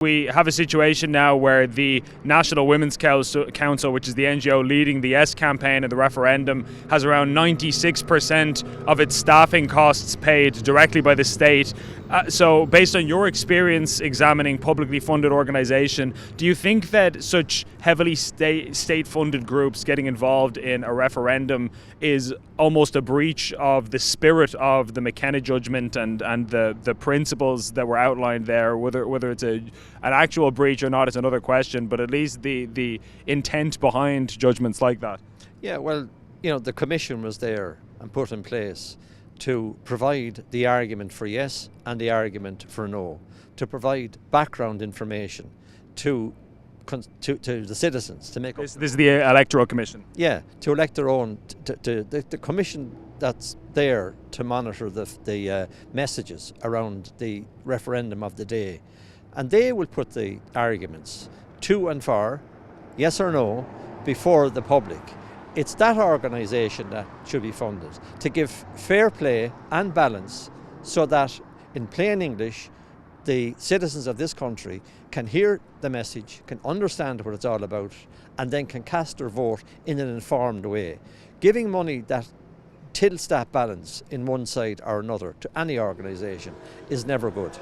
We have a situation now where the National Women's Council, which is the NGO leading the Yes campaign and the referendum, has around 96% of its staffing costs paid directly by the state. So based on your experience examining publicly funded organisation, do you think that such heavily state-funded groups getting involved in a referendum is almost a breach of the spirit of the McKenna judgment and the principles that were outlined there? Whether it's an actual breach or not is another question, but at least the intent behind judgments like that. Yeah, well, the commission was there and put in place to provide the argument for yes and the argument for no, to provide background information to the citizens to make this is the Electoral Commission. Yeah, to elect their own. The commission that's there to monitor the messages around the referendum of the day, and they will put the arguments to and for, yes or no, before the public. It's that organisation that should be funded to give fair play and balance, so that, in plain English, the citizens of this country can hear the message, can understand what it's all about, and then can cast their vote in an informed way. Giving money that tilts that balance in one side or another to any organisation is never good.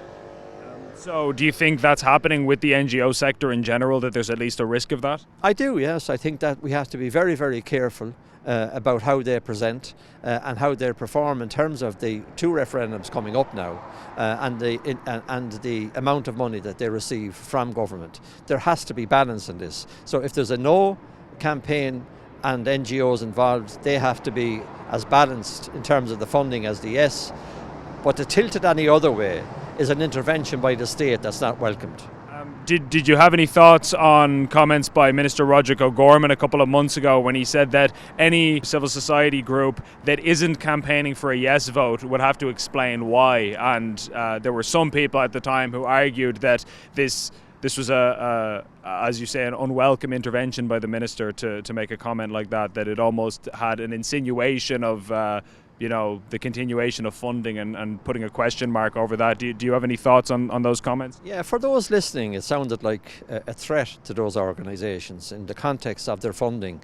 So do you think that's happening with the NGO sector in general, that there's at least a risk of that? I do, yes. I think that we have to be very, very careful about how they present and how they perform in terms of the two referendums coming up now and the amount of money that they receive from government. There has to be balance in this. So if there's a no campaign and NGOs involved, they have to be as balanced in terms of the funding as the yes. But to tilt it any other way is an intervention by the state that's not welcomed. Did you have any thoughts on comments by Minister Roderic O'Gorman a couple of months ago when he said that any civil society group that isn't campaigning for a yes vote would have to explain why? And there were some people at the time who argued that this was as you say, an unwelcome intervention by the minister to make a comment like that it almost had an insinuation of the continuation of funding and putting a question mark over that. Do you have any thoughts on those comments? Yeah, for those listening, it sounded like a threat to those organisations in the context of their funding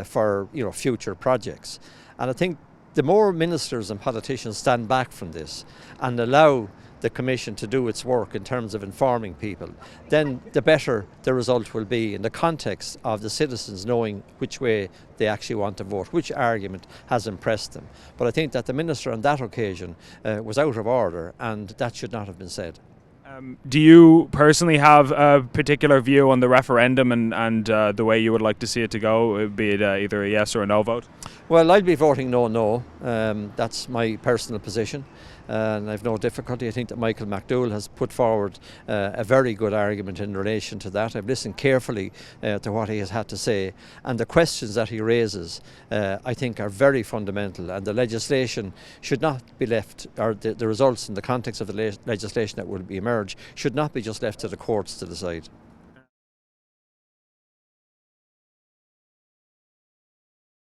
for future projects. And I think the more ministers and politicians stand back from this and allow the Commission to do its work in terms of informing people, then the better the result will be in the context of the citizens knowing which way they actually want to vote, which argument has impressed them. But I think that the Minister on that occasion was out of order, and that should not have been said. Do you personally have a particular view on the referendum and the way you would like to see it to go, be it either a yes or a no vote? Well, I'll be voting no. That's my personal position. And I've no difficulty. I think that Michael McDowell has put forward a very good argument in relation to that. I've listened carefully to what he has had to say, and the questions that he raises I think are very fundamental, and the legislation should not be left, or the results in the context of the legislation that will be emerged should not be just left to the courts to decide.